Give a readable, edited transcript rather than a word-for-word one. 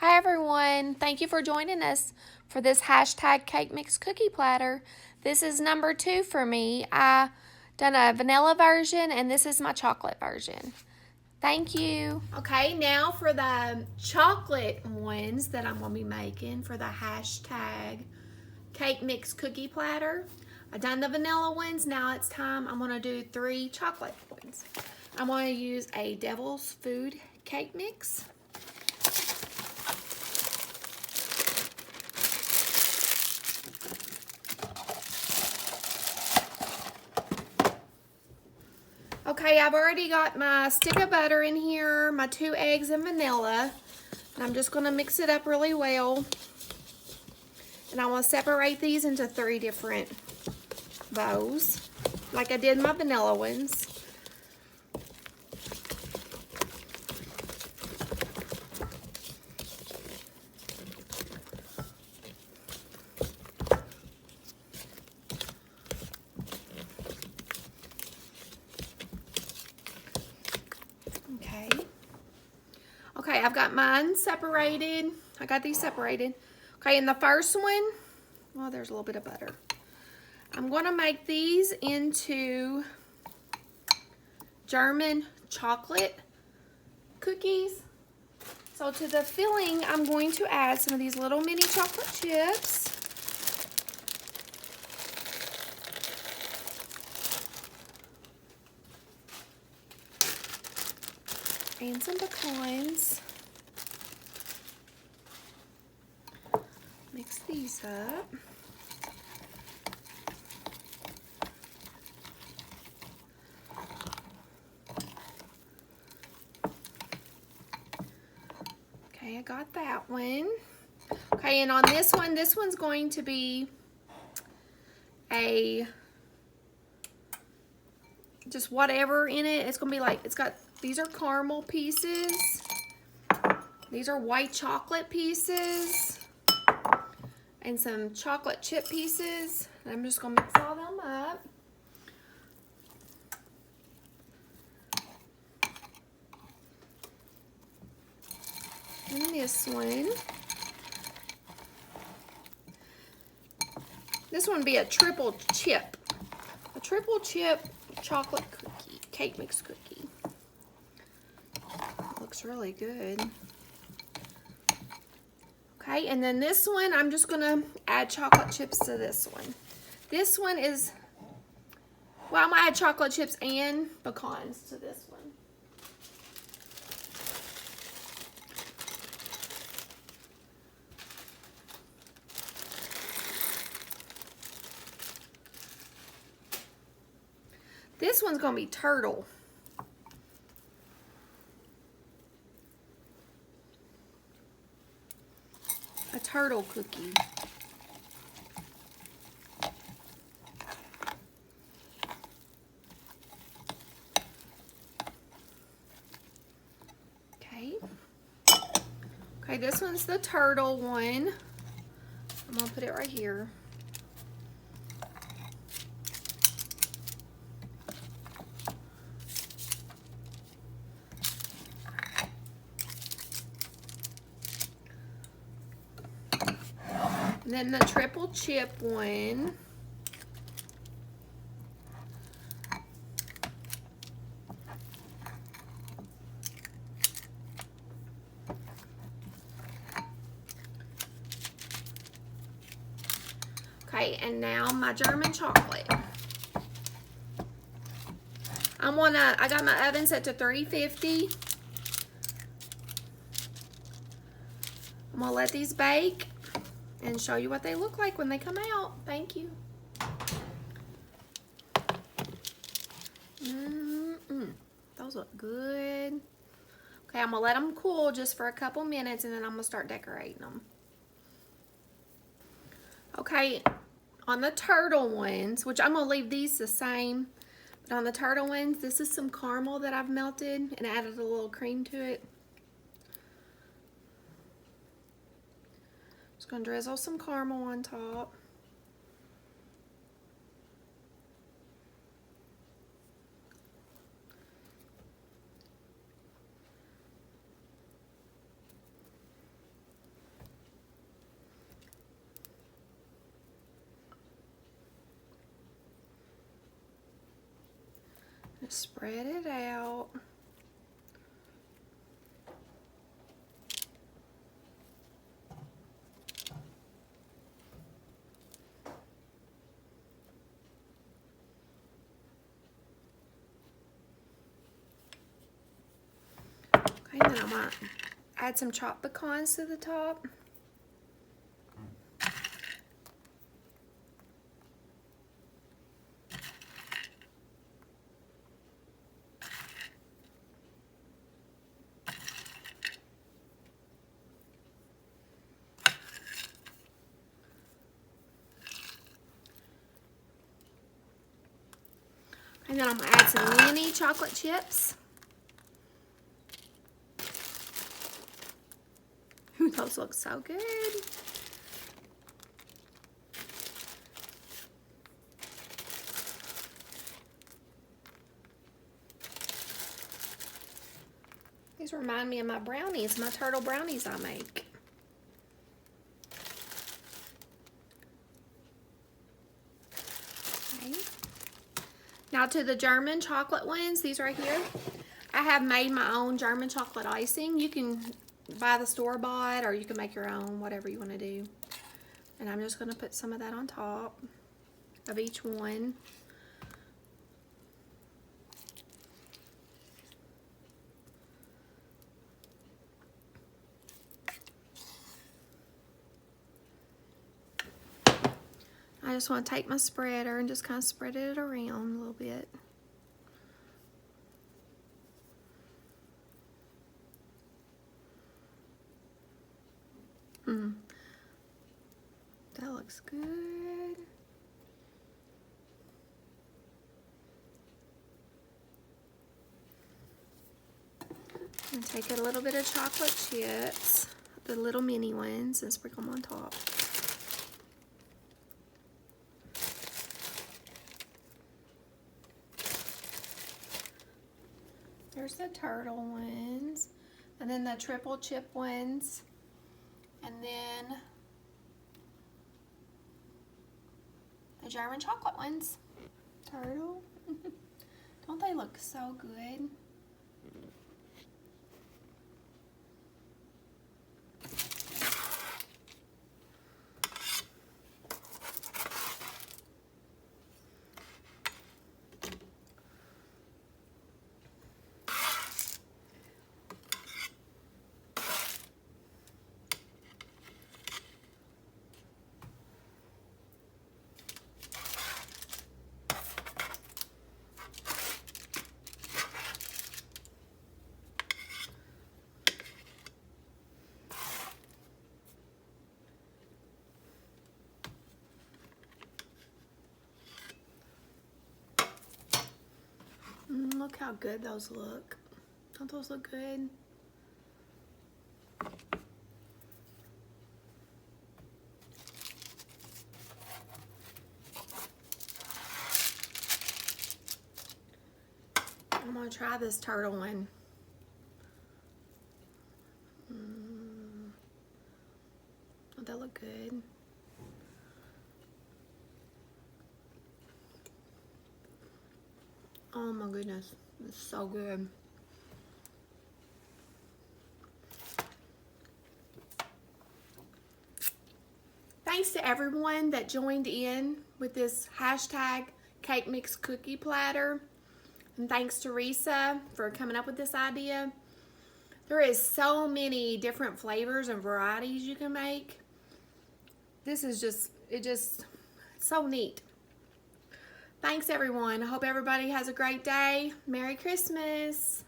Hi everyone, thank you for joining us for this hashtag cake mix cookie platter. This is number 2 for me. I done a vanilla version and this is my chocolate version. Thank you. Okay, now for the chocolate ones that I'm going to be making for the hashtag cake mix cookie platter. I've done the vanilla ones, now it's time I'm going to do 3 chocolate ones. I'm going to use a Devil's Food cake mix. Okay, I've already got my stick of butter in here, my 2 eggs and vanilla. And I'm just going to mix it up really well. And I want to separate these into 3 different bowls, like I did my vanilla ones. Okay, I've got mine separated. I got these separated. Okay, and the first one, well, there's a little bit of butter. I'm going to make these into German chocolate cookies. So to the filling, I'm going to add some of these little mini chocolate chips. And some pecans. Mix these up. Okay, I got that one. Okay, and on this one's going to be just whatever in it. It's going to be like, these are caramel pieces. These are white chocolate pieces. And some chocolate chip pieces. And I'm just going to mix all them up. And this one. This one would be a triple chip. A triple chip chocolate cookie, cake mix cookie. Looks really good. Okay, and then this one, I'm just gonna add chocolate chips to this one. This one is, well, I'm gonna add chocolate chips and pecans to this one. This one's gonna be turtle. A turtle cookie. Okay, this one's the turtle one. I'm gonna put it right here. And then the triple chip one. Okay, and now my German chocolate. I got my oven set to 350. I'm gonna let these bake and show you what they look like when they come out. Thank you. Those look good. Okay, I'm gonna let them cool just for a couple minutes and then I'm gonna start decorating them. Okay, on the turtle ones, which I'm gonna leave these the same, but on the turtle ones, this is some caramel that I've melted and added a little cream to it. Just gonna drizzle some caramel on top. Just spread it out. Okay, then I might add some chopped pecans to the top. And then I'm going to add some mini chocolate chips. Ooh, those look so good. These remind me of my brownies, my turtle brownies I make. Okay. Now to the German chocolate ones, these right here. I have made my own German chocolate icing. You can buy the store-bought or you can make your own, whatever you want to do. And I'm just going to put some of that on top of each one. I just want to take my spreader and just kind of spread it around a little bit. That looks good. And take a little bit of chocolate chips, the little mini ones, and sprinkle them on top. There's the turtle ones, and then the triple chip ones, and then the German chocolate ones. Turtle. Don't they look so good? Look how good those look. Don't those look good? I'm gonna try this turtle one. Don't that look good? Oh my goodness, it's so good. Thanks to everyone that joined in with this hashtag cake mix cookie platter. And thanks to Resa for coming up with this idea. There is so many different flavors and varieties you can make. This is it's so neat. Thanks everyone. I hope everybody has a great day. Merry Christmas.